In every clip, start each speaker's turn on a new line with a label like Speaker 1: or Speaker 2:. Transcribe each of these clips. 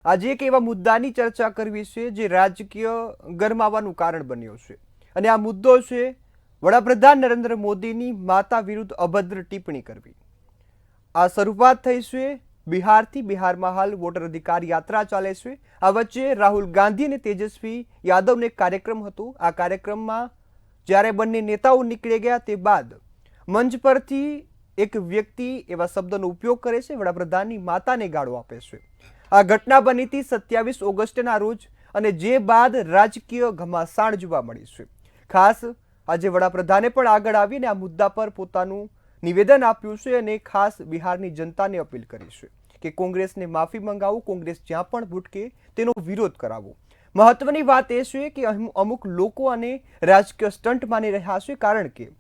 Speaker 1: આજે એક એવા મુદ્દાની ચર્ચા કરવી છે જે રાજકીય ગરમાવાનું કારણ બન્યો છે અને આ મુદ્દો છે વડાપ્રધાન નરેન્દ્ર મોદીની માતા વિરુદ્ધ અભદ્ર ટિપ્પણી કરવી। આ શરૂઆત થઈ છે બિહારથી। બિહારમાં હાલ વોટર અધિકાર યાત્રા ચાલે છે। આ વચ્ચે રાહુલ ગાંધી અને તેજસ્વી યાદવનો એક કાર્યક્રમ હતો। આ કાર્યક્રમમાં જ્યારે બંને નેતાઓ નીકળી ગયા તે બાદ મંચ પરથી એક વ્યક્તિ એવા શબ્દોનો ઉપયોગ કરે છે, વડાપ્રધાનની માતાને ગાળો આપે છે। આ ઘટના બની હતી 27 ઓગસ્ટના રોજ અને જે બાદ રાજકીય ઘમાસાણ જોવા મળી છે। ખાસ આજે વડાપ્રધાને પણ આગળ આવીને આ મુદ્દા પર પોતાનું નિવેદન આપ્યું છે અને ખાસ બિહારની જનતાને અપીલ કરી છે કે કોંગ્રેસને માફી મંગાવો, કોંગ્રેસ જ્યાં પણ ભૂટકે તેનો વિરોધ કરાવો। મહત્વની વાત એ છે કે અમુક લોકો આને રાજકીય સ્ટન્ટ માની રહ્યા છે, કારણ કે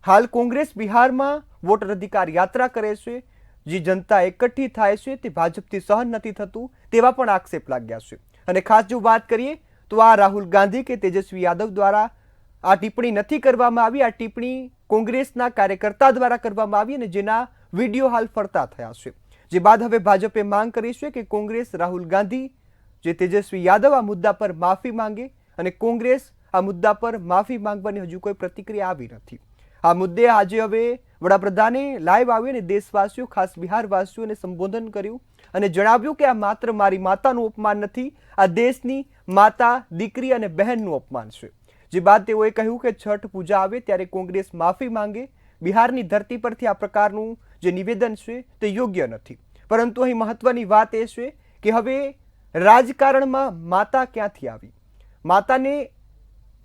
Speaker 1: હાલ કોંગ્રેસ બિહારમાં વોટર અધિકાર યાત્રા કરે છે। જે જનતા એકઠી થાય છે તે ભાજપથી સહન નથી થતું તેવા પણ આક્ષેપ લાગ્યા છે। અને ખાસ જો વાત કરીએ તો આ રાહુલ ગાંધી કે તેજસ્વી યાદવ દ્વારા આ ટિપ્પણી નથી કરવામાં આવી। આ ટિપ્પણી કોંગ્રેસના કાર્યકર્તા દ્વારા કરવામાં આવી અને જેના વિડીયો હાલ ફરતા થયા છે। જે બાદ હવે ભાજપે માંગ કરી છે કે કોંગ્રેસ, રાહુલ ગાંધી, જે તેજસ્વી યાદવ આ મુદ્દા પર માફી માંગે અને કોંગ્રેસ આ મુદ્દા પર માફી માંગવાની હજુ કોઈ પ્રતિક્રિયા આવી નથી। આ મુદ્દે આજે હવે વડાપ્રધાને લાઈવ આવી અને દેશવાસીઓ, ખાસ બિહારવાસીઓને સંબોધન કર્યું અને જણાવ્યું કે આ માત્ર મારી માતાનું અપમાન નથી, આ દેશની માતા, દીકરી અને બહેનનું અપમાન છે। જે બાદ તેઓએ કહ્યું કે છઠ પૂજા આવે ત્યારે કોંગ્રેસ માફી માંગે। બિહારની ધરતી પરથી આ પ્રકારનું જે નિવેદન છે તે યોગ્ય નથી। પરંતુ અહીં મહત્વની વાત એ છે કે હવે રાજકારણમાં માતા ક્યાંથી આવી, માતાને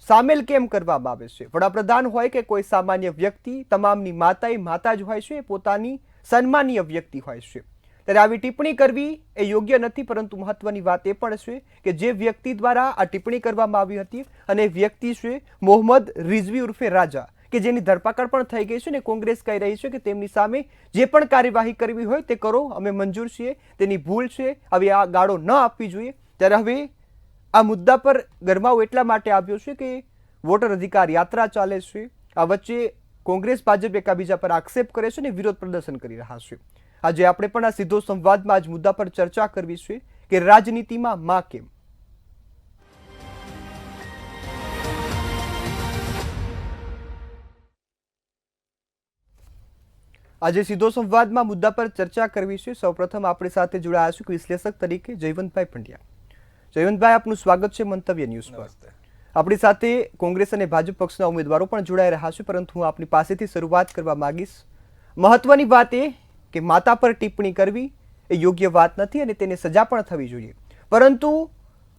Speaker 1: સામેલ કેમ કરવામાં આવે છે? વડાપ્રધાન હોય કે કોઈ સામાન્ય વ્યક્તિ, તમામની માતા એ માતા જ હોય છે, પોતાની સન્માનીય વ્યક્તિ હોય છે। ત્યારે આવી ટિપ્પણી કરવી એ યોગ્ય નથી। પરંતુ મહત્વની વાત એ પણ છે કે જે વ્યક્તિ દ્વારા આ ટિપ્પણી કરવામાં આવી હતી અને વ્યક્તિ છે મોહમ્મદ રિઝવી ઉર્ફે રાજા, કે જેની ધરપકડ પણ થઈ ગઈ છે ને કોંગ્રેસ કહી રહી છે કે તેમની સામે જે પણ કાર્યવાહી કરવી હોય તે કરો, અમે મંજૂર છીએ, તેની ભૂલ છે, હવે આ ગાળો ન આપવી જોઈએ। ત્યારે હવે આ મુદ્દા પર ગરમાવો એટલા માટે આવ્યો છે કે વોટર અધિકાર યાત્રા ચાલે છે। આ વચ્ચે કોંગ્રેસ, ભાજપ એકાબીજા પર આક્ષેપ કરે છે અને વિરોધ પ્રદર્શન કરી રહ્યા છે। આજે આપણે પણ આ સીધો સંવાદમાં આ મુદ્દા પર ચર્ચા કરવી છે કે રાજનીતિમાં માં કેમ। આજે સીધો સંવાદમાં મુદ્દા પર ચર્ચા કરવી છે। સૌપ્રથમ આપણી સાથે જોડાયા છે વિશ્લેષક તરીકે જયવંતભાઈ પંડ્યા। જયવંતભાઈ, આપનું સ્વાગત છે મંતવ્ય ન્યૂઝ પર। આપણી સાથે કોંગ્રેસ અને ભાજપ પક્ષના ઉમેદવારો પણ જોડાઈ રહ્યા છે, પરંતુ હું આપની પાસેથી શરૂઆત કરવા માંગીશ। મહત્વની વાત એ કે માતા પર ટિપ્પણી કરવી એ યોગ્ય વાત નથી અને તેને સજા પણ થવી જોઈએ। પરંતુ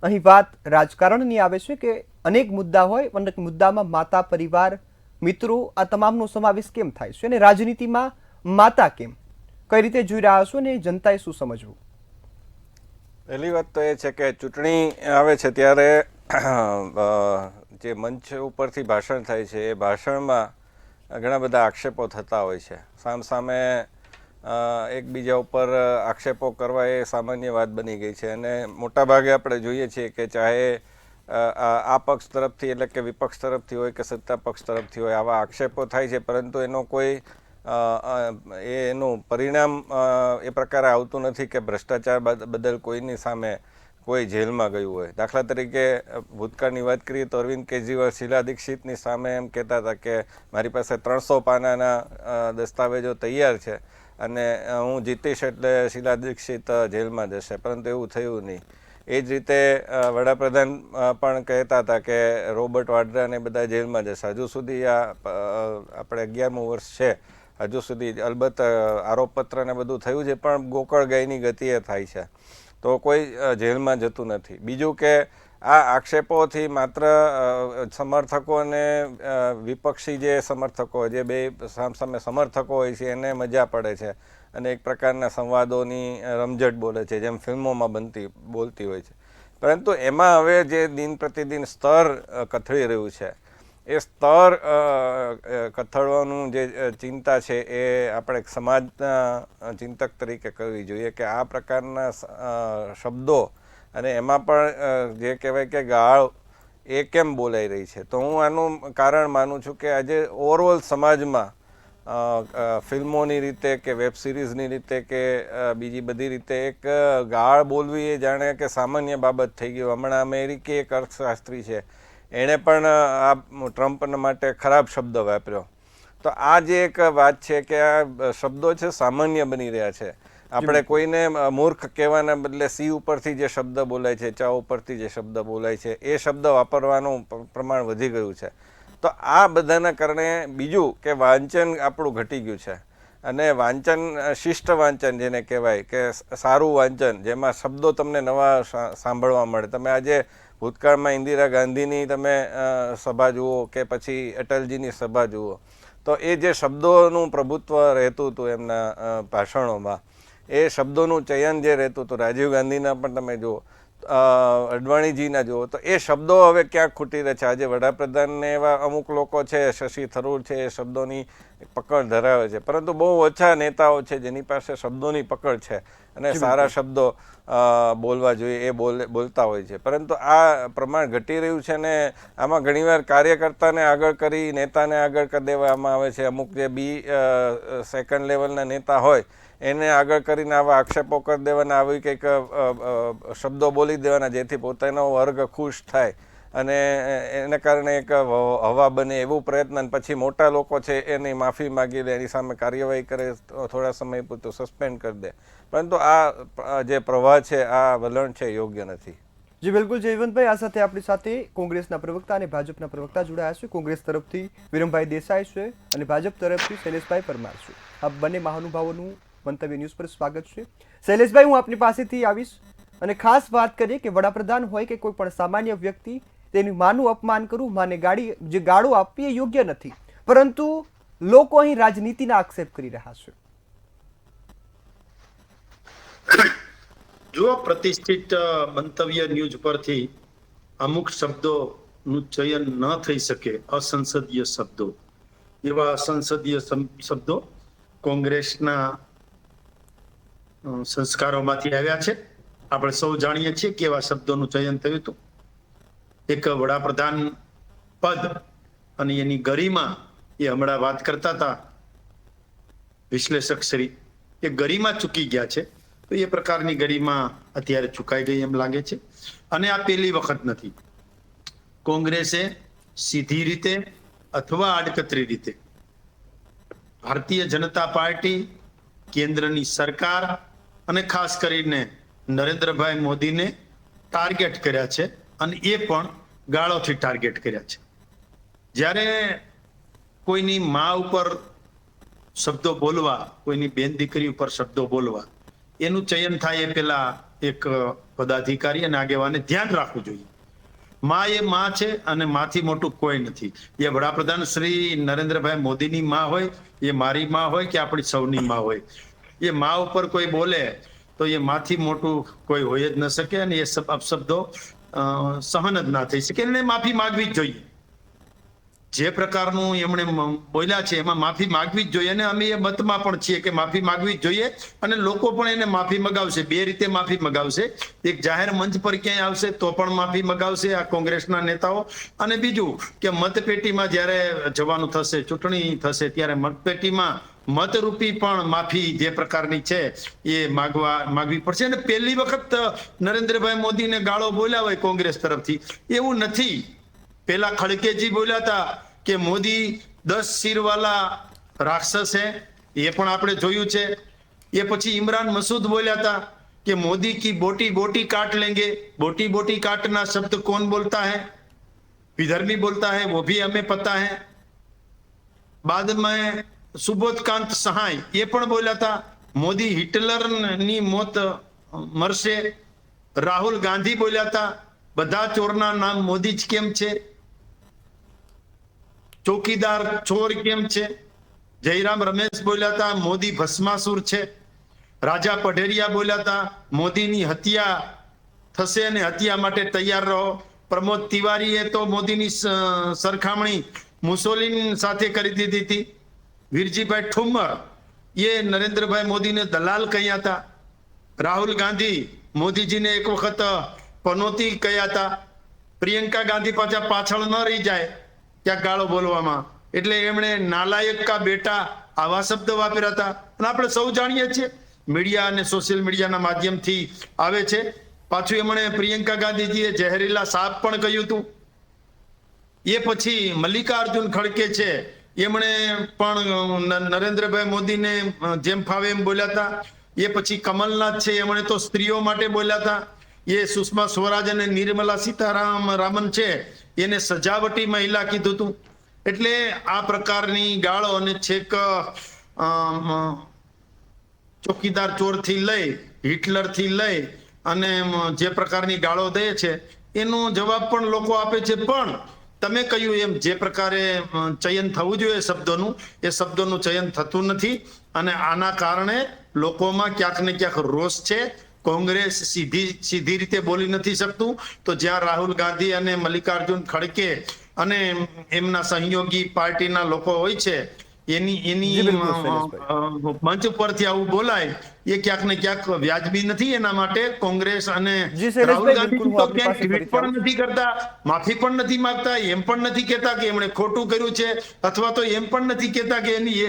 Speaker 1: અહીં વાત રાજકારણની આવે છે કે અનેક મુદ્દા હોય, અનેક મુદ્દામાં માતા, પરિવાર, મિત્રો આ તમામનો સમાવેશ કેમ થાય છે અને રાજનીતિમાં માતા કેમ, કઈ રીતે જોઈ રહ્યા છો અને જનતાએ શું સમજવું?
Speaker 2: પહેલી વાત તો એ છે કે ચૂંટણી આવે છે ત્યારે જે મંચ ઉપરથી ભાષણ થાય છે એ ભાષણમાં ઘણા બધા આક્ષેપો થતા હોય છે। સામસામે એકબીજા ઉપર આક્ષેપો કરવા એ સામાન્ય વાત બની ગઈ છે અને મોટાભાગે આપણે જોઈએ છીએ કે ચાહે આ પક્ષ તરફથી એટલે કે વિપક્ષ તરફથી હોય કે સત્તા પક્ષ તરફથી હોય, આવા આક્ષેપો થાય છે, પરંતુ એનો કોઈ એનું પરિણામ એ પ્રકારે આવતું નથી કે ભ્રષ્ટાચાર બદલ કોઈની સામે કોઈ જેલમાં ગયું હોય। દાખલા તરીકે ભૂતકાળની વાત કરીએ તો અરવિંદ કેજરીવાલ શીલા દીક્ષિતની સામે એમ કહેતા હતા કે મારી પાસે 300 પાનાના દસ્તાવેજો તૈયાર છે અને હું જીતીશ એટલે શીલા દીક્ષિત જેલમાં જશે, પરંતુ એવું થયું નહીં। એ જ રીતે વડાપ્રધાન પણ કહેતા હતા કે રોબર્ટ વાડ્રાને બધા જેલમાં જશે। હજુ સુધી આ આપણે 11મું વર્ષ છે, હજુ સુધી અલબત્ત આરોપપત્ર ને બધું થયું છે પણ ગોકળ ગાયની ગતિએ થાય છે, તો કોઈ જેલમાં જતું નથી। બીજું કે આ આક્ષેપોથી માત્ર સમર્થકો અને વિપક્ષી જે સમર્થકો, જે બે સામસામે સમર્થકો હોય છે એને મજા પડે છે અને એક પ્રકારના સંવાદોની રમઝટ બોલે છે, જેમ ફિલ્મોમાં બોલતી હોય છે। પરંતુ એમાં હવે જે દિન પ્રતિદિન સ્તર કથળી રહ્યું છે એ સ્તર કથળવાનું જે ચિંતા છે એ આપણે સમાજના ચિંતક તરીકે કરવી જોઈએ કે આ પ્રકારના શબ્દો અને એમાં પણ જે કહેવાય કે ગાળ એ કેમ બોલાઈ રહી છે। તો હું આનું કારણ માનું છું કે આજે ઓવરઓલ સમાજમાં ફિલ્મોની રીતે કે વેબ સિરીઝની રીતે કે બીજી બધી રીતે એક ગાળ બોલવી એ જાણે કે સામાન્ય બાબત થઈ ગયું. હમણાં અમેરિકી એક અર્થશાસ્ત્રી છે, એણે પણ આ ટ્રમ્પના માટે ખરાબ શબ્દ વાપર્યો. તો આ જે એક વાત છે કે આ શબ્દો છે સામાન્ય બની રહ્યા છે. આપણે કોઈને મૂર્ખ કહેવાના બદલે સી ઉપરથી જે શબ્દ બોલાય છે, ચા ઉપરથી જે શબ્દ બોલાય છે, એ શબ્દ વાપરવાનું પ્રમાણ વધી ગયું છે. તો આ બધાના કારણે બીજું કે વાંચન આપણું ઘટી ગયું છે. અને વાંચન, શિષ્ટ વાંચન જેને કહેવાય કે સારું વાંચન, જેમાં શબ્દો તમને નવા સાંભળવા મળે. તમે આજે ભૂતકાળમાં ઇન્દિરા ગાંધીની તમે સભા જુઓ કે પછી અટલજીની સભા જુઓ, તો એ જે શબ્દોનું પ્રભુત્વ રહેતું હતું એમના ભાષણોમાં, એ શબ્દોનું ચયન જે રહેતું હતું, રાજીવ ગાંધીના પણ તમે જુઓ, અડવાણીજીના જુઓ, તો એ શબ્દો હવે ક્યાંક ખૂટી રહે છે. આજે વડાપ્રધાનને એવા અમુક લોકો છે, શશી થરૂર છે, એ શબ્દોની પકડ ધરાવે છે, પરંતુ બહુ ઓછા નેતાઓ છે જેની પાસે શબ્દોની પકડ છે અને સારા શબ્દો બોલવા જોઈએ એ બોલતા હોય છે. પરંતુ આ પ્રમાણ ઘટી રહ્યું છે ને આમાં ઘણીવાર કાર્યકર્તાને આગળ કરી નેતાને આગળ કરી દેવામાં આવે છે. અમુક જે સેકન્ડ લેવલના નેતા હોય એને આગળ કરીને આવા આક્ષેપો કરી દેવાના, આવી કંઈક શબ્દો બોલી દેવાના જેથી પોતાનો વર્ગ ખુશ થાય અને એને કારણે એક હવા બને એવું પ્રયત્ન, અને પછી મોટા લોકો છે એની માફી માગી લે, એની સામે કાર્યવાહી કરે, થોડા સમય પૂરતું સસ્પેન્ડ કરી દે. પરંતુ આ જે પ્રવાહ છે, આ વલણ છે, યોગ્ય નથી.
Speaker 1: જી બિલકુલ જયવંતભાઈ, આ સાથે આપણી સાથે કોંગ્રેસના પ્રવક્તા અને ભાજપના પ્રવક્તા જોડાયા છે. કોંગ્રેસ તરફથી વિરમભાઈ દેસાઈ છે અને ભાજપ તરફથી શૈલેષભાઈ પરમાર છે. આ બંને મહાનુભાવોનું મંતવ્ય ન્યૂઝ પર સ્વાગત છે. શૈલેષભાઈ, હું આપની પાસેથી આવીશ અને ખાસ વાત કરીએ કે વડાપ્રધાન હોય કે કોઈ પણ સામાન્ય વ્યક્તિ, તેની માનું અપમાન કરવું, માને જે ગાળો આપવી એ યોગ્ય નથી, પરંતુ લોકો અહીં રાજનીતિના આક્ષેપ કરી રહ્યા છે.
Speaker 3: જો પ્રતિષ્ઠિત મંતવ્ય ન્યૂઝ પરથી અમુક શબ્દોનું ચયન ન થઈ શકે, અસંસદીય શબ્દો, એવા અસંસદીય શબ્દો કોંગ્રેસના સંસ્કારોમાંથી આવ્યા છે. આપણે સૌ જાણીએ છીએ કે એવા શબ્દોનું ચયન થયું હતું. એક વડાપ્રધાન પદ અને એની ગરિમા, એ હમણાં વાત કરતા હતા વિશ્લેષક શ્રી, એ ગરિમા ચૂકી ગયા છે. તો એ પ્રકારની ગરિમા અત્યારે ચૂકાઈ ગઈ એમ લાગે છે. અને આ પહેલી વખત નથી. કોંગ્રેસે સીધી રીતે અથવા આડકતરી રીતે ભારતીય જનતા પાર્ટી, કેન્દ્રની સરકાર અને ખાસ કરીને નરેન્દ્રભાઈ મોદીને ટાર્ગેટ કર્યા છે, અને એ પણ ગાળોથી ટાર્ગેટ કર્યા છે. જ્યારે કોઈની મા ઉપર શબ્દો બોલવા, કોઈની બેન દીકરી ઉપર શબ્દો બોલવા, એનું ચયન થાય એ પેલા એક પદાધિકારી અને આગેવાને ધ્યાન રાખવું જોઈએ. મા એ મા છે અને માથી મોટું કોઈ નથી. એ વડાપ્રધાન શ્રી નરેન્દ્રભાઈ મોદીની મા હોય, એ મારી મા હોય કે આપણી સૌની મા હોય, એ મા ઉપર કોઈ બોલે તો એ માથી મોટું કોઈ હોય જ ન શકે, અને એ અપશબ્દો સહન જ ના થઈ શકે. એને માફી માગવી જ જોઈએ. જે પ્રકારનું એમણે બોલ્યા છે એમાં માફી માગવી જ જોઈએ, અને અમે એ મતમાં પણ છીએ કે માફી માગવી જ જોઈએ, અને લોકો પણ એને માફી મગાવશે. બે રીતે માફી મગાવશે. એક જાહેર મંચ પર ક્યાંય આવશે તો પણ માફી મગાવશે આ કોંગ્રેસના નેતાઓ, અને બીજું કે મતપેટીમાં જ્યારે જવાનું થશે, ચૂંટણી થશે, ત્યારે મતપેટીમાં મતરૂપી પણ માફી જે પ્રકારની છે એ માગવી પડશે. અને પહેલી વખત નરેન્દ્રભાઈ મોદીને ગાળો બોલ્યા હોય કોંગ્રેસ તરફથી, એવું નથી. પેલા ખડકેજી બોલ્યા હતા કે મોદી 10 સિરવાલા રાક્ષસ હે, એ પણ આપણે જોયું છે. એ પછી ઇમરાન મસૂદ બોલ્યા હતા કે મોદી કી બોટી બોટી કાટ લેંગે. બોટી બોટી કાટના શબ્દ कौन बोलता है? विधर्मी बोलता है, वो भी हमें पता है. बाद में સુબોધકાંત સહાય એ પણ બોલ્યા હતા મોદી હિટલરની મોત મરશે. રાહુલ ગાંધી બોલ્યા હતા બધા ચોરના નામ મોદી જ કેમ છે, ચોકીદાર ચોર કેમ છે. જયરામ રમેશ બોલ્યા હતા મોદી ભસ્માસુર છે. રાજા પઢેરિયા બોલ્યા હતા મોદીની હત્યા થશે અને હત્યા માટે તૈયાર રહો. પ્રમોદ તિવારીએ તો મોદીની સરખામણી મુસોલિન સાથે કરી દીધી હતી. વીરજીભાઈ ઠુમ્મર એ નરેન્દ્રભાઈ મોદીને દલાલ કહ્યા હતા. રાહુલ ગાંધી મોદીજીને એક વખત પનોતી કહ્યા હતા. પ્રિયંકા ગાંધી પાછળ ન રહી જાય ત્યાં ગાળો બોલવામાં, એટલે એમણે નાલાયક કા બેટા આવા શબ્દ વાપર્યા હતા. અને આપણે સૌ જાણીએ છીએ મીડિયા અને સોશિયલ મીડિયાના માધ્યમથી આવે છે. પાછું એમણે પ્રિયંકા ગાંધીજીએ ઝેરીલા સાપ પણ કહ્યું હતું. એ પછી મલ્લિકાર્જુન ખડકે છે, એમણે પણ નરેન્દ્રભાઈ મોદીને જેમ ફાવે એમ બોલ્યા હતા. એ પછી કમલનાથ છે, એમણે તો સ્ત્રીઓ માટે બોલ્યા હતા. એ સુષ્મા સ્વરાજ અને નિર્મલા સીતારામન છે, એને સજાવટી મહિલા કીધું હતું. એટલે આ પ્રકારની ગાળો અને છેક ચોકીદાર ચોરથી લઈ હિટલરથી લઈ અને જે પ્રકારની ગાળો દે છે એનો જવાબ પણ લોકો આપે છે. પણ તમે કહ્યું એમ જે પ્રકારે ચયન થવું જોઈએ શબ્દોનું, એ શબ્દોનું ચયન થતું નથી. અને આના કારણે લોકોમાં ક્યાંક ને ક્યાંક રોષ છે. કોંગ્રેસ સીધી રીતે બોલી નથી શકતું, તો જ્યાં રાહુલ ગાંધી અને મલ્લિકાર્જુન ખડકે અને એમના સહયોગી પાર્ટીના લોકો હોય છે એની મંચ પરથી આવું બોલાય એ ક્યાંક ને ક્યાંક વ્યાજબી નથી. એના માટે કોંગ્રેસ અને રાહુલ ગાંધી તો ક્યાંક ટ્વીટ પણ નથી કરતા, માફી પણ નથી માંગતા, એમ પણ નથી કહેતા કે એમણે ખોટું કર્યું છે, અથવા તો એમ પણ નથી કહેતા કે એની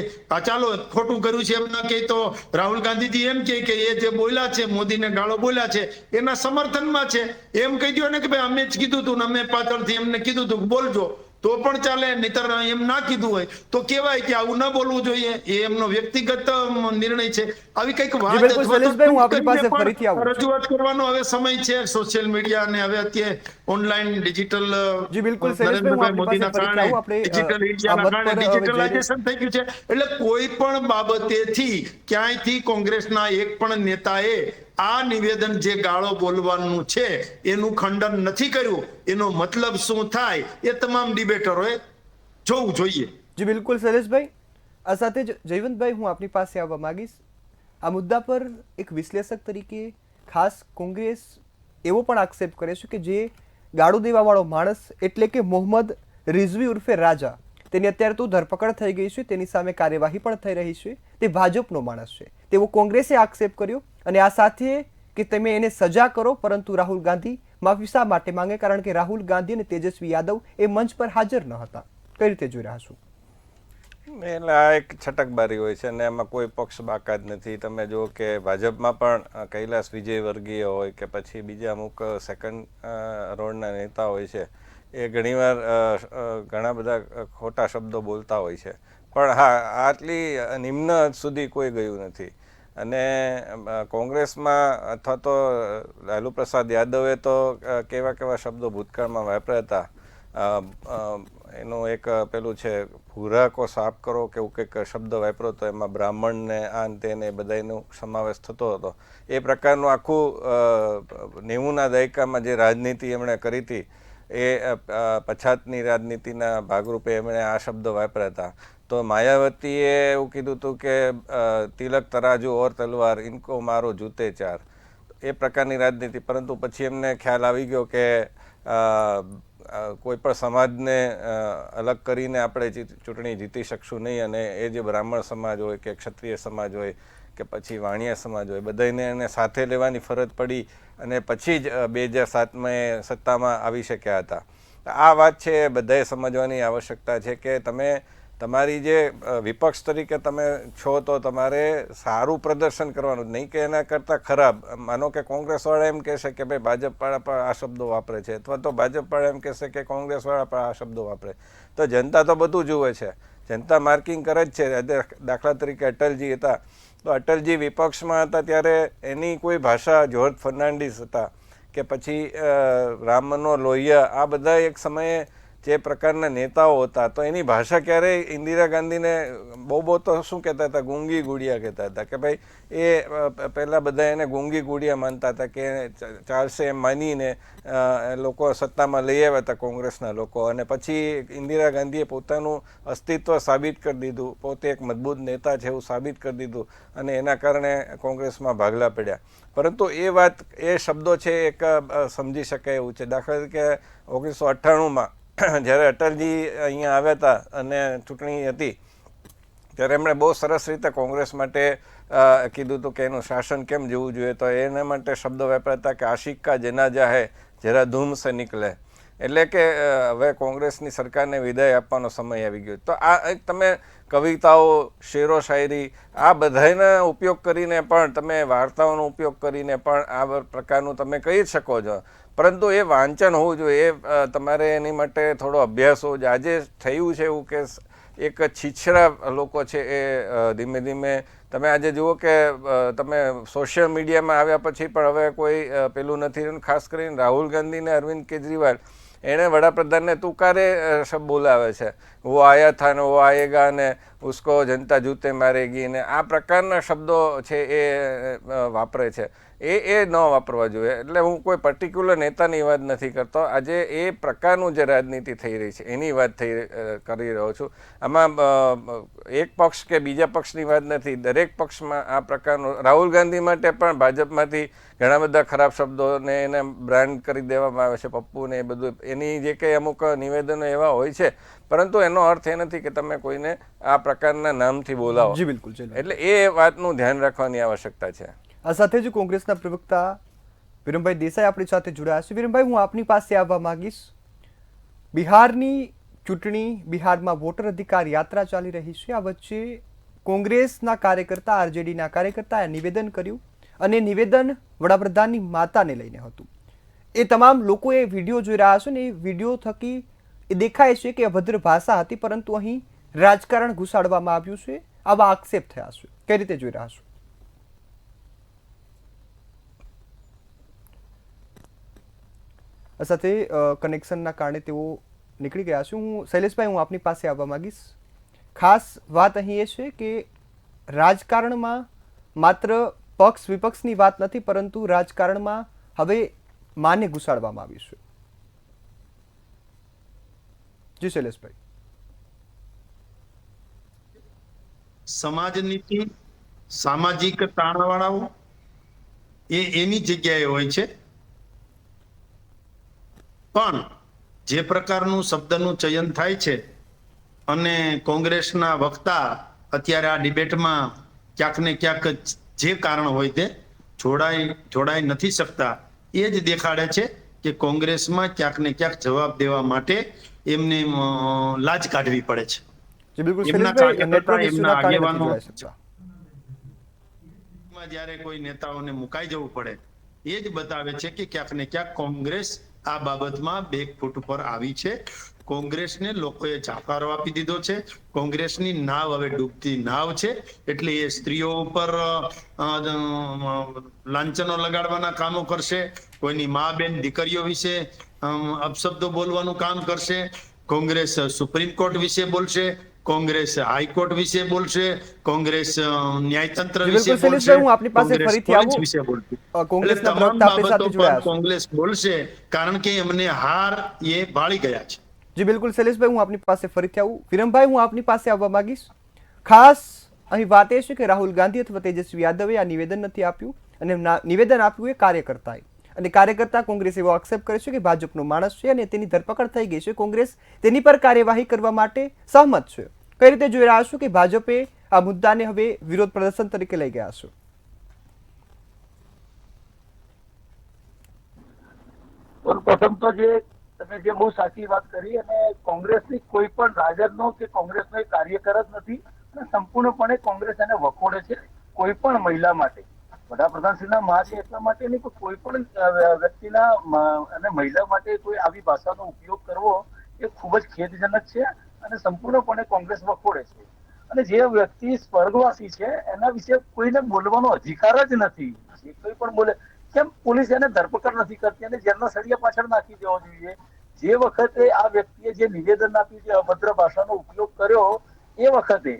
Speaker 3: ચાલો ખોટું કર્યું છે એમ ન કહે તો રાહુલ ગાંધીજી એમ કે એ જે બોલ્યા છે, મોદીને ગાળો બોલ્યા છે, એના સમર્થનમાં છે. એમ કહી દો ને કે ભાઈ અમે જ કીધું હતું ને અમે પાછળથી એમને કીધું હતું બોલજો, તો પણ ચાલે. નહીતર એમ ના કીધું હોય તો કહેવાય કે આવું ન બોલવું જોઈએ, એ એમનો વ્યક્તિગત નિર્ણય છે. આવી કઈક વાત રજૂઆત કરવાનો હવે સમય છે. સોશિયલ મીડિયા અને હવે અત્યારે ઓનલાઈન ડિજિટલ નરેન્દ્રભાઈ મોદીના કારણે ડિજિટલ ઇન્ડિયાના કારણે ડિજિટલાઇઝેશન થઈ ગયું છે. એટલે કોઈ પણ બાબતેથી ક્યાંયથી કોંગ્રેસના એક પણ નેતાએ આ નિવેદન જે ગાળો બોલવાનું છે એનું ખંડન નથી કર્યું. એનો મતલબ શું થાય એ તમામ ડિબેટરોએ જોવું જોઈએ.
Speaker 1: જી બિલકુલ શૈલેષભાઈ. આ સાથે જ જયવંતભાઈ, હું આપની પાસે આવવા માંગીશ. આ મુદ્દા પર એક વિશ્લેષક તરીકે ખાસ કોંગ્રેસ એવો પણ આક્ષેપ કરે છે કે જે ગાળો દેવાવાળો માણસ એટલે કે મોહમ્મદ રિઝવી ઉર્ફે રાજા, તેની અત્યારે તો ધરપકડ થઈ ગઈ છે, તેની સામે કાર્યવાહી પણ થઈ રહી છે, તે ભાજપનો માણસ છે તેવો કોંગ્રેસે આક્ષેપ કર્યો. અને આ સાથે કે તમે એને સજા કરો, પરંતુ રાહુલ ગાંધી માફી શા માટે માંગે? કારણ કે રાહુલ ગાંધી અને તેજસ્વી યાદવ એ મંચ પર હાજર ન હતા. કઈ રીતે જોઈ રહ્યા છો?
Speaker 2: એટલે આ એક છટકબારી હોય છે અને એમાં કોઈ પક્ષ બાકાત નથી. તમે જુઓ કે ભાજપમાં પણ કૈલાસ વિજયવર્ગીય હોય કે પછી બીજા અમુક સેકન્ડ રોડના નેતા હોય છે, એ ઘણીવાર ઘણા બધા ખોટા શબ્દો બોલતા હોય છે. પણ હા, આટલી નિમ્ન સુધી કોઈ ગયું નથી. અને કોંગ્રેસમાં અથવા તો લાલુ પ્રસાદ યાદવે તો કેવા શબ્દો ભૂતકાળમાં વાપર્યા હતા. એનું એક પેલું છે ભૂરા કો સાફ કરો કે એવું કંઈક શબ્દ વાપરો તો એમાં બ્રાહ્મણને આન તેને બધાનો સમાવેશ થતો હતો. એ પ્રકારનું આખું 90ના દાયકામાં જે રાજનીતિ એમણે કરી હતી એ પછાતની રાજનીતિના ભાગરૂપે એમણે આ શબ્દ વાપર્યા હતા. તો માયાવતીએ એવું કીધું હતું કે તિલક તરાજુ ઓર તલવાર ઇનકો મારો જૂતે ચાર, એ પ્રકારની રાજનીતિ. પરંતુ પછી એમને ખ્યાલ આવી ગયો કે કોઈ પણ સમાજને અલગ કરીને આપણે ચૂંટણી જીતી શકશું નહીં, અને એ જે બ્રાહ્મણ સમાજ હોય કે ક્ષત્રિય સમાજ હોય કે પછી વાણિયા સમાજ હોય, બધાને એને સાથે લેવાની ફરજ પડી અને પછી જ 2007માં એ સત્તામાં આવી શક્યા હતા. આ વાત છે એ બધાએ સમજવાની આવશ્યકતા છે કે તમે તમારી જે વિપક્ષ તરીકે તમે છો તો તમારે સારું પ્રદર્શન કરવાનું, નહીં કે એના કરતાં ખરાબ. માનો કે કોંગ્રેસવાળા એમ કહેશે કે ભાઈ ભાજપવાળા પણ આ શબ્દો વાપરે છે, અથવા તો ભાજપવાળા એમ કહેશે કે કોંગ્રેસવાળા પણ આ શબ્દો વાપરે, તો જનતા તો બધું જુએ છે, જનતા માર્કિંગ કરે જ છે. દાખલા તરીકે અટલજી હતા, તો અટલજી વિપક્ષમાં હતા ત્યારે એની કોઈ ભાષા, જ્યોર્જ ફર્નાન્ડિસ હતા કે પછી રામ મનોહર લોહિયા, આ બધા એક સમયે જે પ્રકારના નેતાઓ હતા, તો એની ભાષા ક્યારેય ઇન્દિરા ગાંધીને બહુ તો શું કહેતા હતા, ગૂંગી ગુડિયા કહેતા હતા કે ભાઈ એ પહેલાં બધા એને ગૂંગી ગુડિયા માનતા હતા કે ચાલશે એમ માનીને લોકો સત્તામાં લઈ આવ્યા હતા કોંગ્રેસના લોકો. અને પછી ઇન્દિરા ગાંધીએ પોતાનું અસ્તિત્વ સાબિત કરી દીધું, પોતે એક મજબૂત નેતા છે એવું સાબિત કરી દીધું, અને એના કારણે કોંગ્રેસમાં ભાગલા પડ્યા. પરંતુ એ વાત, એ શબ્દો છે એક સમજી શકાય એવું છે. દાખલા તરીકે 1998માં જ્યારે અટલજી અહીંયા આવ્યા હતા અને ચૂંટણી હતી, ત્યારે એમણે બહુ સરસ રીતે કોંગ્રેસ માટે કીધું હતું કે એનું શાસન કેમ જવું જોઈએ. તો એના માટે શબ્દો વાપર્યા હતા કે આશિક કા જનાજા હૈ જરા ધૂમ સે નિકલે, એટલે કે હવે કોંગ્રેસની સરકારને વિદાય આપવાનો સમય આવી ગયો. તો આ એક તમે કવિતાઓ, શેરો શાયરી આ બધાનો ઉપયોગ કરીને પણ, તમે વાર્તાઓનો ઉપયોગ કરીને પણ આ પ્રકારનું તમે કહી શકો છો, પરંતુ એ વાંચન હોવું જોઈએ. એ તમારે એની માટે થોડો અભ્યાસ હોવો જોઈએ. આજે થયું છે એવું કે એક છીછરા લોકો છે એ ધીમે ધીમે તમે આજે જુઓ કે તમે સોશિયલ મીડિયામાં આવ્યા પછી પણ હવે કોઈ પેલું નથી. ખાસ કરીને રાહુલ ગાંધી ને અરવિંદ કેજરીવાલ એણે વડાપ્રધાનને તુકારે શબ્દ બોલાવે છે, વો આયા થા ને વો આયેગા ને ઉસકો જનતા જૂતે મારેગી ને આ પ્રકારના શબ્દો છે એ વાપરે છે. એ ન વાપરવા જોઈએ. એટલે હું કોઈ પર્ટિક્યુલર નેતાની વાત નથી કરતો. આજે એ પ્રકારનું જે રાજનીતિ થઈ રહી છે એની વાત કરી રહ્યો છું. આમાં એક પક્ષ કે બીજા પક્ષની વાત નથી. દરેક પક્ષમાં આ પ્રકારનું, રાહુલ ગાંધી માટે પણ ભાજપમાંથી ઘણા બધા ખરાબ શબ્દોને એને બ્રાન્ડ કરી દેવામાં આવે છે, પપ્પુને એ બધું. એની જે કંઈ અમુક નિવેદનો એવા હોય છે, પરંતુ એનો અર્થ એ નથી કે તમે કોઈને આ પ્રકારના નામથી બોલાવો.
Speaker 1: જી બિલકુલ.
Speaker 2: એટલે એ વાતનું ધ્યાન રાખવાની આવશ્યકતા છે.
Speaker 1: આ સાથે જ કોંગ્રેસના પ્રવક્તા વિરમભાઈ દેસાઈ આપણી સાથે જોડાયા છે. વિરમભાઈ, હું આપની પાસે આવવા માંગીશ. બિહારની ચૂંટણી, બિહારમાં વોટર અધિકાર યાત્રા ચાલી રહી છે. આ વચ્ચે કોંગ્રેસના કાર્યકર્તા, આરજેડીના કાર્યકર્તાએ નિવેદન કર્યું અને નિવેદન વડાપ્રધાનની માતાને લઈને હતું. એ તમામ લોકો એ વિડીયો જોઈ રહ્યા છે ને એ વિડીયો થકી એ દેખાય છે કે અભદ્ર ભાષા હતી, પરંતુ અહીં રાજકારણ ઘુસાડવામાં આવ્યું છે, આવા આક્ષેપ થયા છે. કઈ રીતે જોઈ રહ્યા છો? સાથે કનેક્શનના કારણે તેઓ નીકળી ગયા છે. હું શૈલેષભાઈ, હું આપની પાસે આવવા માંગીશ. ખાસ વાત અહીં એ છે કે રાજકારણમાં માત્ર પક્ષ વિપક્ષની વાત નથી, પરંતુ રાજકારણમાં હવે માને ઘુસાડવામાં આવ્યું છે. જી શૈલેષભાઈ.
Speaker 3: સમાજ નીતિ, સામાજિક તાણવાળાઓ એની જગ્યાએ હોય છે, પણ જે પ્રકારનું શબ્દનું ચયન થાય છે અને કોંગ્રેસના વક્તા અત્યારે આ ડિબેટમાં ક્યાંક ને ક્યાંક જે કારણ હોય તે જોડાઈ નથી શકતા, એ જ દેખાડે છે કે કોંગ્રેસમાં ક્યાંક ને ક્યાંક જવાબ દેવા માટે એમને લાજ કાઢવી પડે છે. એમના કાર્યકર્તા, એમના આગેવાનો જ્યારે કોઈ નેતાઓને મુકાઈ જવું પડે, એ જ બતાવે છે કે ક્યાંક ને ક્યાંક કોંગ્રેસ આ બાબતમાં બેકફૂટ પર આવી છે. કોંગ્રેસને લોકોએ જાકારો આપી દીધો છે. કોંગ્રેસની નાવ હવે ડૂબતી નાવ છે. એટલે એ સ્ત્રીઓ ઉપર લાંછનો લગાડવાના કામો કરશે, કોઈની મા બેન દીકરીઓ વિશે અપશબ્દો બોલવાનું કામ કરશે. કોંગ્રેસ સુપ્રીમ કોર્ટ વિશે બોલશે, કોંગ્રેસ હાઈકોર્ટ વિશે બોલશે, કોંગ્રેસ ન્યાયતંત્ર વિશે બોલશે,
Speaker 1: હું આપની પાસે ફરીથી આવું.
Speaker 3: વિશે બોલશે.
Speaker 1: કોંગ્રેસના પ્રવક્તા આપણી સાથે જોડાયા છે.
Speaker 3: કોંગ્રેસ બોલશે કારણ કે એમને હાર એ ભાળી ગયા છે.
Speaker 1: જી બિલકુલ શૈલેષભાઈ, હું આપની પાસે ફરીથી આવું. વિરમભાઈ, હું આપની પાસે આવવા માંગીશ. ખાસ અહીં વાત એ છે કે રાહુલ ગાંધી અથવા તેજસ્વી યાદવે આ નિવેદન નથી આપ્યું, અને નિવેદન આપ્યું એ કાર્યકર્તાએ, અને કાર્યકર્તા કોંગ્રેસ એવો આક્ષેપ કરે છે કે ભાજપનો માણસ છે અને તેની ધરપકડ થઈ ગઈ છે. કોંગ્રેસ તેની પર કાર્યવાહી કરવા માટે સહમત છે. કઈ રીતે જોઈ રહ્યા છો કે ભાજપે આ મુદ્દાને હવે વિરોધ પ્રદર્શન તરીકે લઈ ગયા છે?
Speaker 4: પ્રથમ તો તમે જે બહુ સાચી વાત કરી, અને કોંગ્રેસની કોઈ પણ રાજદનો કે કોંગ્રેસનો કાર્યકર જ નથી, અને સંપૂર્ણપણે કોંગ્રેસ એને વખોડે છે. કોઈ પણ મહિલા માટે, વડાપ્રધાનશ્રીના માં છે એટલા માટે નહીં, કોઈ પણ વ્યક્તિના અને મહિલા માટે કોઈ આવી ભાષાનો ઉપયોગ કરવો એ ખૂબ જ ખેદજનક છે, અને સંપૂર્ણપણે કોંગ્રેસ વખોડે છે. અને જે વ્યક્તિ સ્વર્ગવાસી છે એના વિશે કોઈને બોલવાનો અધિકાર જ નથી. જે કોઈ પણ બોલે, કેમ પોલીસ એને ધરપકડ નથી કરતી અને જેલના સળિયા પાછળ નાખી દેવો જોઈએ? જે વખતે આ વ્યક્તિએ જે નિવેદન આપ્યું, જે અભદ્ર ભાષાનો ઉપયોગ કર્યો, એ વખતે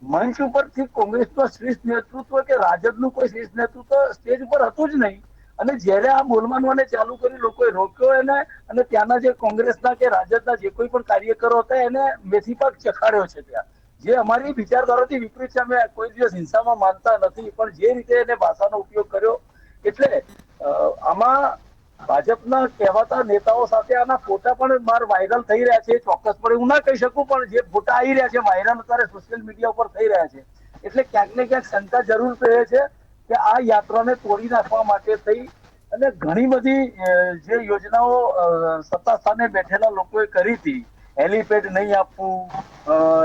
Speaker 4: મંચ ઉપરથી કોંગ્રેસનું શ્રેષ્ઠ નેતૃત્વ કે રાજદનું કોઈ શ્રેષ્ઠ નેતૃત્વ સ્ટેજ ઉપર હતું જ નહીં. અને જ્યારે આ બોલવાનું અને ચાલુ કરી, લોકોએ રોક્યો એને, અને ત્યાંના જે કોંગ્રેસના કે રાજદના જે કોઈ પણ કાર્યકરો હતા એને મેથી પાક ચખાડ્યો છે ત્યાં, જે અમારી વિચારધારાથી વિપરીત છે. અમે કોઈ દિવસ હિંસામાં માનતા નથી, પણ જે રીતે એને ભાષાનો ઉપયોગ કર્યો, એટલે આમાં ભાજપના કહેવાતા નેતાઓ સાથે આના ફોટા પણ બહાર વાયરલ થઈ રહ્યા છે. ચોક્કસપણે હું ના કહી શકું, પણ જે ફોટા આવી રહ્યા છે વાયરલ અત્યારે સોશિયલ મીડિયા ઉપર થઈ રહ્યા છે, એટલે ક્યાંક ને ક્યાંક શંકા જરૂર રહે છે કે આ યાત્રાને તોડી નાખવા માટે થઈ અને ઘણી બધી જે યોજનાઓ સત્તા સ્થાને બેઠેલા લોકોએ કરી હતી, હેલીપેડ નહીં આપવું,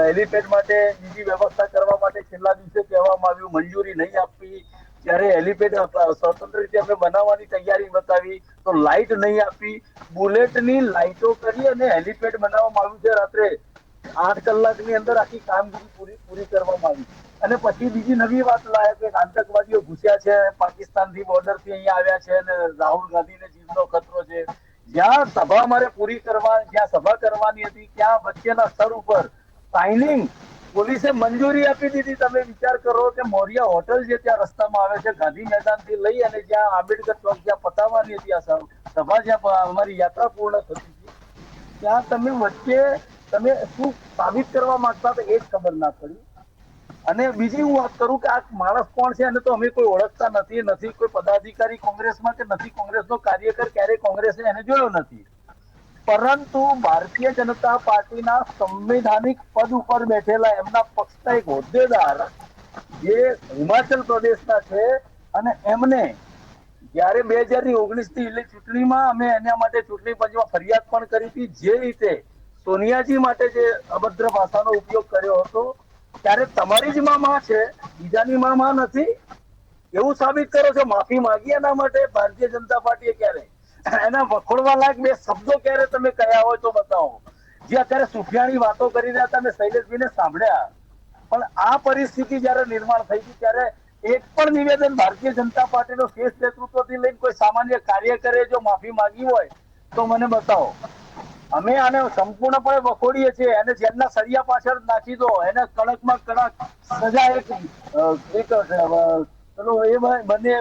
Speaker 4: હેલીપેડ માટે બીજી વ્યવસ્થા કરવા માટે છેલ્લા દિવસે કહેવામાં આવ્યું, મંજૂરી નહીં આપવી. જ્યારે હેલીપેડ સ્વતંત્ર રીતે અમે બનાવવાની તૈયારી બતાવી તો લાઇટ નહીં આપી. બુલેટની લાઇટો કરી અને હેલીપેડ બનાવવામાં આવ્યું છે. રાત્રે 8 કલાકની અંદર આખી કામગીરી પૂરી કરવામાં આવી. અને પછી બીજી નવી વાત લાયા કે આતંકવાદીઓ ઘૂસ્યા છે, પાકિસ્તાનથી બોર્ડરથી અહીંયા આવ્યા છે અને રાહુલ ગાંધીને જીવનો ખતરો છે. જ્યાં સભા મારે પૂરી કરવા, જ્યાં સભા કરવાની હતી ત્યાં વચ્ચેના સ્થળ ઉપર સાઇનિંગ પોલીસે મંજૂરી આપી દીધી. તમે વિચાર કરો કે મોરિયા હોટલ જે ત્યાં રસ્તામાં આવે છે ગાંધી મેદાન થી લઈ અને જ્યાં આંબેડકર ચોક જ્યાં પતાવવાની હતી આ સભા, જ્યાં અમારી યાત્રા પૂર્ણ થતી હતી, ત્યાં તમે વચ્ચે તમે શું સાબિત કરવા માંગતા હતા એ જ ખબર ના પડી. અને બીજી હું વાત કરું કે આ માણસ કોણ છે, અને તો અમે કોઈ ઓળખતા નથી કોઈ પદાધિકારી કોંગ્રેસમાં કે નથી કોંગ્રેસનો કાર્યકર, ક્યારેય કોંગ્રેસે એને જોયો નથી. પરંતુ ભારતીય જનતા પાર્ટીના સંવૈધાનિક પદ ઉપર બેઠેલા એમના પક્ષના એક હોદ્દેદાર જે હિમાચલ પ્રદેશના છે, અને એમને જયારે 2019ની ચૂંટણીમાં અમે એના માટે ચૂંટણી પંચમાં ફરિયાદ પણ કરી હતી, જે રીતે સોનિયાજી માટે જે અભદ્ર ભાષાનો ઉપયોગ કર્યો હતો, ત્યારે તમારી જ માં છે, બીજાની માં નથી, એવું સાબિત કરો છો. માફી માંગી એના માટે ભારતીય જનતા પાર્ટીએ ક્યારે એના વખોડવા લાયક 2 શબ્દો ક્યારે તમે કયા હોય તો બતાવો. જે અત્યારે સુફિયાની વાતો કરી રહ્યા હતા, મેં શૈલેષભાઈને સાંભળ્યા, પણ આ પરિસ્થિતિ જયારે નિર્માણ થઈ હતી ત્યારે એક પણ નિવેદન ભારતીય જનતા પાર્ટીનો શીર્ષ નેતૃત્વથી લઈને કોઈ સામાન્ય કાર્યકરે જો માફી માંગી હોય તો મને બતાવો. અમે આને સંપૂર્ણપણે વખોડીએ છીએ. એને જેલના સળિયા પાછળ નાખી દો, એને કડકમાં કડક સજા એક બંને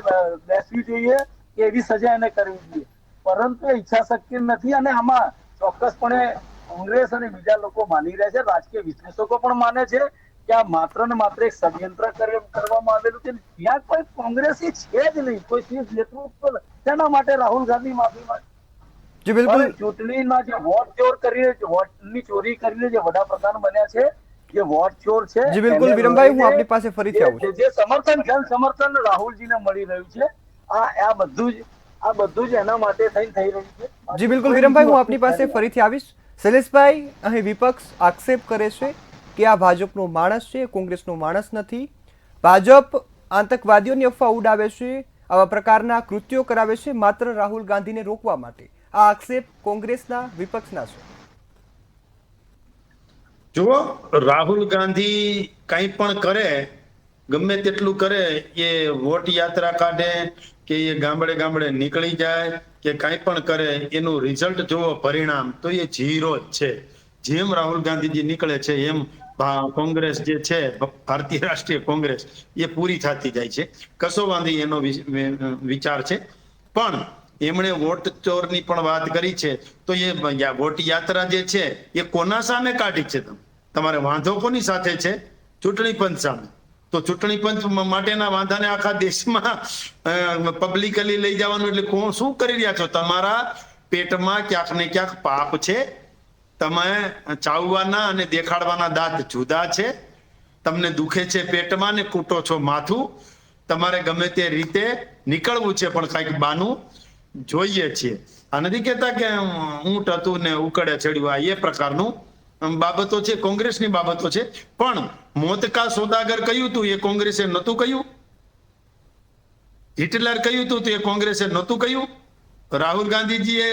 Speaker 4: બેસવી જોઈએ કે એવી સજા એને કરવી જોઈએ. પરંતુ એ ઈચ્છા શક્તિ નથી. અને આમાં ચોક્કસપણે કોંગ્રેસ અને બીજા લોકો માની રહ્યા છે, રાજકીય વિશ્લેષકો પણ માને છે કે આ માત્ર ને માત્ર એક ષડયંત્ર કરવામાં આવેલું છે. ત્યાં કોઈ કોંગ્રેસી છે જ નહીં, કોઈ શીર્ષ નેતૃત્વ. તેના માટે રાહુલ ગાંધી માફી માંગે.
Speaker 1: જી બિલકુલ.
Speaker 4: ચૂંટણીમાં જે વોટ ચોર કરીને, વોટની ચોરી કરીને જે વડાપ્રધાન બન્યા છે, જે વોટ ચોર છે,
Speaker 1: જી બિલકુલ વિરમભાઈ, હું આપની પાસે ફરીથી આવું છું.
Speaker 4: જે સમર્થન જન સમર્થન રાહુલજીને મળી રહ્યું છે, આ બધું જ એના માટે થઈ રહ્યું છે.
Speaker 1: જી બિલકુલ વિરમભાઈ, હું આપની પાસે ફરીથી આવીશ. શૈલેષભાઈ, અહીં વિપક્ષ આક્ષેપ કરે છે કે આ ભાજપનો માણસ છે, કોંગ્રેસનો માણસ નથી. ભાજપ આતંકવાદીઓની અફવા ઉડાવે છે, આવા પ્રકારના કૃત્યો કરાવે છે માત્ર રાહુલ ગાંધીને રોકવા માટે. આ આક્ષેપ કોંગ્રેસના, વિપક્ષના છે.
Speaker 3: જુઓ, રાહુલ ગાંધી કંઈ પણ કરે, ગમે તેટલું કરે, એ વોટ યાત્રા કાઢે કે એ ગામડે ગામડે નીકળી જાય કે કંઈ પણ કરે, એનું રિઝલ્ટ જુઓ, પરિણામ તો એ 0 જ છે. જેમ રાહુલ ગાંધીજી નીકળે છે એમ કોંગ્રેસ જે છે, ભારતીય રાષ્ટ્રીય કોંગ્રેસ, એ પૂરી થતી જાય છે. કશો વાંધી એનો વિચાર છે. પણ એમણે વોટ ચોરની પણ વાત કરી છે, તો એ વોટ યાત્રા જે છે એ કોના સામે કાઢી છે? તમારે વાંધો કોની સાથે છે? ચૂંટણી પંચ સામે. તો ચૂંટણી પંચ માટેના વાંધાને આખા દેશમાં પબ્લિકલી લઈ જવાનું, એટલે કોણ શું કરી રહ્યા છો? તમારા પેટમાં ક્યાંક ને ક્યાંક પાપ છે. તમે ચાવવાના અને દેખાડવાના દાંત જુદા છે. તમને દુખે છે પેટમાં ને કૂટો છો માથું. તમારે ગમે તે રીતે નીકળવું છે, પણ કઈક બાનું જોઈએ છીએ. આ નથી કહેતા કે ઊંટ હતું ને ઉકળે ચડ્યું, આ એ પ્રકારનું બાબતો છે, કોંગ્રેસની બાબતો છે. પણ મોત કા સોદાગર કહ્યું હતું, એ કોંગ્રેસે નહોતું કહ્યું. હિટલર કહ્યું હતું તો એ કોંગ્રેસે નહોતું કહ્યું. રાહુલ ગાંધીજીએ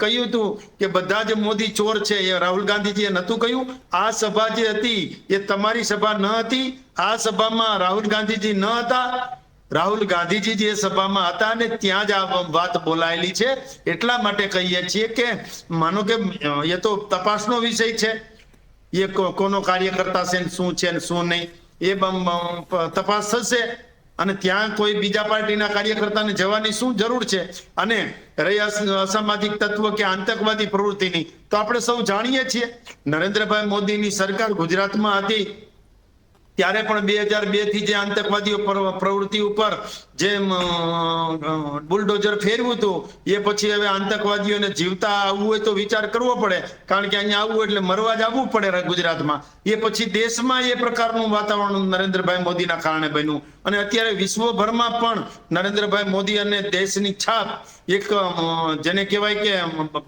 Speaker 3: કહ્યું હતું કે બધા જ મોદી ચોર છે, એ રાહુલ ગાંધીજીએ નહોતું કહ્યું. આ સભા જે હતી એ તમારી સભા ન હતી. આ સભામાં રાહુલ ગાંધીજી ન હતા. રાહુલ ગાંધીજી જે સભામાં હતા ને ત્યાં જ આ વાત બોલાયેલી છે. એટલા માટે કહીએ છીએ કે માનો કે એ તો તપાસનો વિષય છે, એ કોનો કાર્યકર્તા છે, શું છે ને શું નહીં, એ તપાસ થશે. અને ત્યાં કોઈ બીજા પાર્ટીના કાર્યકર્તાને જવાની શું જરૂર છે? અને રહી અસામાજિક તત્વ કે આતંકવાદી પ્રવૃત્તિની, તો આપણે સૌ જાણીએ છીએ. નરેન્દ્રભાઈ મોદીની સરકાર ગુજરાતમાં હતી ત્યારે પણ 2002 થી જે આતંકવાદીઓ પ્રવૃત્તિ ઉપર જે બુલડોઝર ફેરવ્યું હતું, એ પછી હવે આતંકવાદીઓને જીવતા આવવું હોય તો વિચાર કરવો પડે, કારણ કે અહીંયા આવવું એટલે મરવા જ આવવું પડે ગુજરાતમાં. એ પછી દેશમાં એ પ્રકારનું વાતાવરણ નરેન્દ્રભાઈ મોદીના કારણે બન્યું. અને અત્યારે વિશ્વભરમાં પણ નરેન્દ્રભાઈ મોદી અને દેશની છાપ એક જેને કહેવાય કે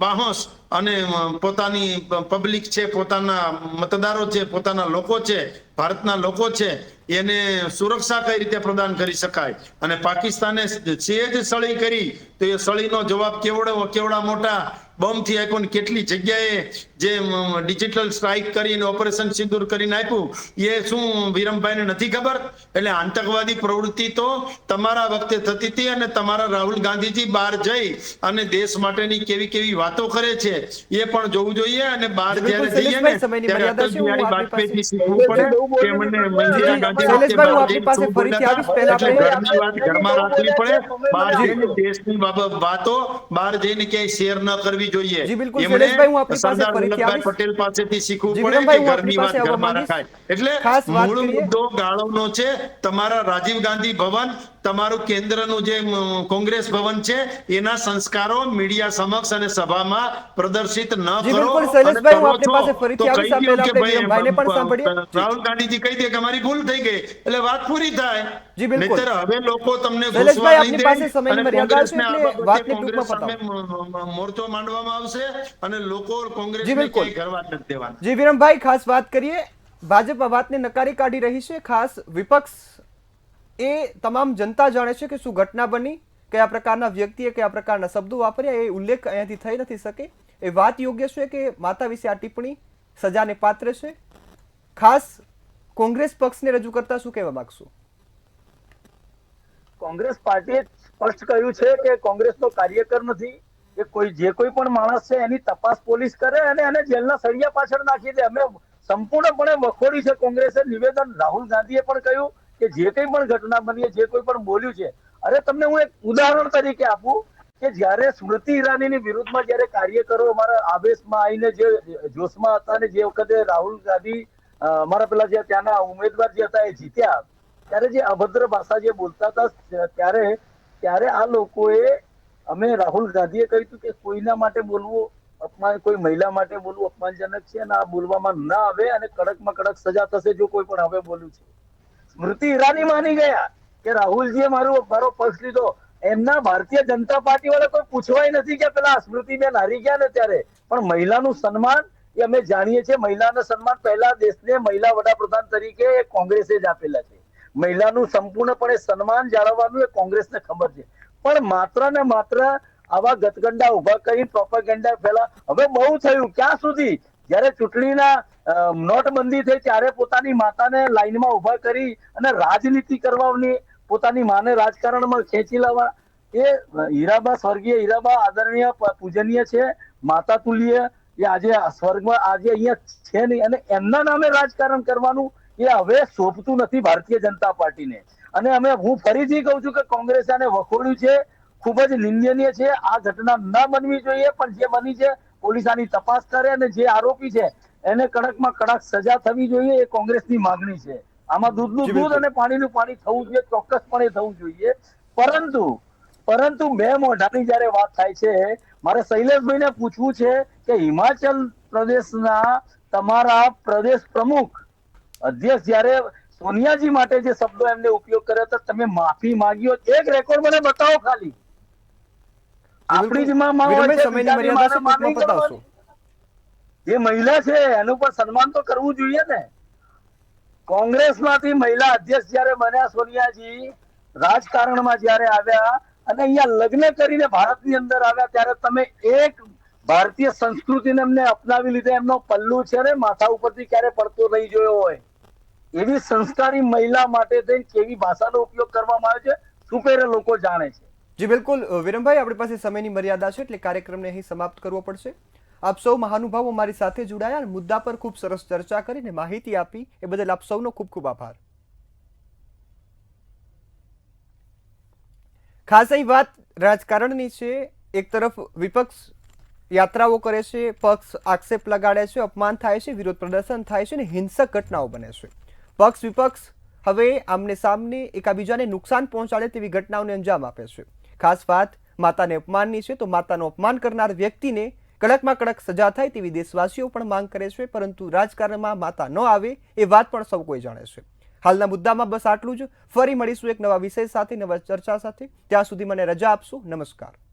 Speaker 3: બાહોશ અને પોતાની પબ્લિક છે, પોતાના મતદારો છે, પોતાના લોકો છે, ભારતના લોકો છે, એને સુરક્ષા કઈ રીતે પ્રદાન કરી શકાય. અને પાકિસ્તાને સેજ સળી કરી તો એ સળીનો જવાબ કેવડા મોટા બોમ્બથી આપ્યો ને કેટલી જગ્યાએ જે ડિજિટલ સ્ટ્રાઇક કરીને ઓપરેશન સિંદૂર કરીને આપ્યું એ શું વિરમભાઈને નથી ખબર? એટલે આતંકવાદી પ્રવૃત્તિ તો તમારા વખતે થતી હતી અને તમારા રાહુલ ગાંધીજી બહાર જઈ અને દેશ માટેની કેવી વાતો કરે છે એ પણ જોવું જોઈએ. અને બહાર જ્યારે જઈએ ને ત્યારે અટલ બિહારી વાજપેયીથી શીખવું પડે કે એમને ઇન્દિરા ગાંધી વખતે બહાર જઈને શું બોલ્યા હતા. એટલે ઘરની વાત ઘરમાં રાખવી પડે, બહાર જઈને દેશની વાતો બહાર જઈને ક્યાંય શેર ન કરવી જોઈએ.
Speaker 1: જી બિલકુલ
Speaker 3: એમણે
Speaker 1: શૈલેષભાઈ, હું આપની પાસે
Speaker 3: સરદાર
Speaker 1: ફરીથી
Speaker 3: વલ્લભભાઈ
Speaker 1: આવીશ.
Speaker 3: પટેલ પાસેથી શીખવું
Speaker 1: જી
Speaker 3: પડે કે
Speaker 1: વિરમભાઈ, હું
Speaker 3: ઘરની
Speaker 1: આપની પાસે
Speaker 3: વાત
Speaker 1: આવવા
Speaker 3: ઘરમાં
Speaker 1: માંગીશ.
Speaker 3: રખાય. એટલે
Speaker 1: ખાસ વાત
Speaker 3: મૂળ
Speaker 1: કરીએ.
Speaker 3: મુદ્દો ગાળોનો છે. તમારા રાજીવ ગાંધી ભવન, તમારું કેન્દ્રનું જે કોંગ્રેસ ભવન છે એના સંસ્કારો મીડિયા સમક્ષ અને સભામાં પ્રદર્શિત ન
Speaker 1: જી
Speaker 3: કરો.
Speaker 1: બિલકુલ
Speaker 3: અને
Speaker 1: શૈલેષભાઈ, હું
Speaker 3: કરો
Speaker 1: આપની
Speaker 3: છો
Speaker 1: પાસે ફરીથી
Speaker 3: તો
Speaker 1: આવીશ.
Speaker 3: કહી
Speaker 1: આ
Speaker 3: દો
Speaker 1: પહેલા
Speaker 3: કે
Speaker 1: આપણે
Speaker 3: ભાઈ
Speaker 1: વિરમભાઈને પણ સાંભળીએ. જી.
Speaker 3: રાહુલ ગાંધીજી કહી દે કે અમારી ભૂલ થઈ ગઈ એટલે વાત પૂરી થાય.
Speaker 1: જી બિલકુલ.
Speaker 3: નહીંતર હવે લોકો તમને
Speaker 1: શૈલેષભાઈ,
Speaker 3: ઘૂસવા નહીં
Speaker 1: આપની
Speaker 3: દે
Speaker 1: પાસે સમયની
Speaker 3: અને
Speaker 1: મર્યાદા છે
Speaker 3: કોંગ્રેસને આ
Speaker 1: એટલે
Speaker 3: બાબતે
Speaker 1: વાતને
Speaker 3: કોંગ્રેસ
Speaker 1: ટૂંકમાં
Speaker 3: સામે મોરચો માંડવામાં આવશે અને લોકો
Speaker 1: જી
Speaker 3: કોંગ્રેસને
Speaker 1: બિલકુલ.
Speaker 3: ક્યાંય ઘરવા નથી દેવાના.
Speaker 1: જી વિરમભાઈ, ખાસ વાત કરીએ. ભાજપ આ વાતને નકારી કાઢી રહી છે. ખાસ વિપક્ષ એ તમામ જનતા જાણે છે કે શું ઘટના બની, કયા પ્રકારના વ્યક્તિએ કયા પ્રકારના શબ્દો વાપર્યા, એ ઉલ્લેખ અહીંયાથી થઈ નથી શકે. એ વાત યોગ્ય છે કે માતા વિશે આ ટિપ્પણી સજાને પાત્ર છે. ખાસ કોંગ્રેસ પક્ષને રજૂ કરતા શું કહેવા માંગશો?
Speaker 4: કોંગ્રેસ પાર્ટીએ સ્પષ્ટ કહ્યું છે કે કોંગ્રેસનો કાર્યકર નથી. એ જે કોઈ પણ માણસ છે એની તપાસ પોલીસ કરે અને એને જેલના સળિયા પાછળ નાખી દે. અમે સંપૂર્ણપણે વખોડી છે કોંગ્રેસે નિવેદન. રાહુલ ગાંધીએ પણ કહ્યું કે જે કંઈ પણ ઘટના બની, જે કોઈ પણ બોલ્યું છે. અરે તમને હું એક ઉદાહરણ તરીકે આપું કે જ્યારે સ્મૃતિ ઈરાનીની વિરુદ્ધમાં જ્યારે કાર્યકરો અમારા આવેશમાં આવીને જે જોશમાં હતા અને જે વખતે રાહુલ ગાંધી અમારા પેલા જે ત્યાંના ઉમેદવાર જે હતા એ જીત્યા, ત્યારે જે અભદ્ર ભાષા જે બોલતા હતા ત્યારે આ લોકોએ, અમે રાહુલ ગાંધીએ કહ્યું હતું કે કોઈના માટે બોલવું અપમાન, કોઈ મહિલા માટે બોલવું અપમાનજનક છે અને આ બોલવામાં ના આવે અને કડકમાં કડક સજા થશે જો કોઈ પણ હવે બોલ્યું છે. સ્મૃતિ ઈરાની માની ગયા કે રાહુલજીએ મારો પક્ષ લીધો. એમના ભારતીય જનતા પાર્ટી વાળા કોઈ પૂછવાય નથી કે પેલા સ્મૃતિબેન હારી ગયા ને ત્યારે. પણ મહિલાનું સન્માન એ અમે જાણીએ છીએ. મહિલાનું સન્માન પહેલા દેશને મહિલા વડાપ્રધાન તરીકે કોંગ્રેસે જ આપેલા છે. મહિલાનું સંપૂર્ણપણે સન્માન જાળવવાનું એ કોંગ્રેસને ખબર છે. પણ માત્ર ને માત્ર આવા ગતગંડા ઉભા કરી પ્રોપેગેન્ડા ફેલા. હવે બહુ થયું. ક્યાં સુધી? જયારે ચૂંટણીના નોટબંધી થઈ ત્યારે પોતાની માતાને લાઈનમાં ઉભા કરી અને રાજનીતિ કરવાની, પોતાની માને રાજકારણમાં ખેંચી લાવવા. એ હીરાબા, સ્વર્ગીય હીરાબા આદરણીય પૂજનીય છે, માતા તુલ્ય. એ આજે સ્વર્ગમાં આજે અહીંયા છે નહીં અને એમના નામે રાજકારણ કરવાનું એ હવે શોભતું નથી ભારતીય જનતા પાર્ટીને. અને હું ફરીથી કહું છું કે કોંગ્રેસે આને વખોડ્યું છે. ખૂબ જ નિંદનીય છે. આ ઘટના ન બનવી જોઈએ, પણ જે બની છે પોલીસ આની તપાસ કરે અને જે આરોપી છે એને કડકમાં કડક સજા થવી જોઈએ. એ કોંગ્રેસની માંગણી છે. આમાં દૂધનું દૂધ અને પાણીનું પાણી થવું જોઈએ, ચોક્કસપણે થવું જોઈએ. પરંતુ બે મોઢાની જયારે વાત થાય છે, મારે શૈલેષભાઈને પૂછવું છે કે હિમાચલ પ્રદેશના તમારા પ્રદેશ પ્રમુખ અધ્યક્ષ જયારે સોનિયાજી માટે જે શબ્દો એમને ઉપયોગ કર્યો તો તમે માફી માંગી, એક રેકોર્ડ મને બતાવો ખાલી. આપણી જ માં હોય છે, બીજાની માને માફી કરવાની. જે મહિલા છે એનું પણ સન્માન તો કરવું જોઈએ ને. કોંગ્રેસમાંથી મહિલા અધ્યક્ષ જયારે બન્યા સોનિયાજી, રાજકારણમાં જયારે આવ્યા અને અહીંયા લગ્ન કરીને ભારતની અંદર આવ્યા, ત્યારે તમે એક ભારતીય સંસ્કૃતિને એમને અપનાવી લીધા. એમનો પલ્લુ છે ને માથા ઉપરથી ક્યારે પડતો નહીં જોયો હોય. એવી સંસ્કારી મહિલા માટે થઈને કેવી ભાષાનો ઉપયોગ કરવામાં આવે છે, સુપેરે લોકો જાણે છે.
Speaker 1: જી બિલકુલ વિરમભાઈ, આપણી પાસે સમયની મર્યાદા છે એટલે કાર્યક્રમને અહીં સમાપ્ત કરવો પડશે. આપ સૌ મહાનુભાવો મારી સાથે જોડાયા, મુદ્દા પર ખૂબ સરસ ચર્ચા કરીને માહિતી આપી, એ બદલ આપ સૌનો ખૂબ ખૂબ આભાર. ખાસ અહીં વાત રાજકારણની છે. એક તરફ વિપક્ષ યાત્રાઓ કરે છે, પક્ષ આક્ષેપ લગાડે છે, અપમાન થાય છે, વિરોધ પ્રદર્શન થાય છે અને હિંસક ઘટનાઓ બને છે. પક્ષ વિપક્ષ હવે આમને સામને એકાબીજાને નુકસાન પહોંચાડે તેવી ઘટનાઓને અંજામ આપે છે. ખાસ વાત માતાને અપમાનની છે, તો માતાનું અપમાન કરનાર વ્યક્તિને કડકમાં કડક સજા થાય તેવી દેશવાસીઓ પણ માંગ કરે છે. પરંતુ રાજકારણમાં માતા ન આવે એ વાત પણ સૌ કોઈ જાણે છે. હાલના મુદ્દામાં બસ આટલું જ. ફરી મળીશું એક નવા વિષય સાથે, નવા ચર્ચા સાથે. ત્યાં સુધી મને રજા આપશો. નમસ્કાર.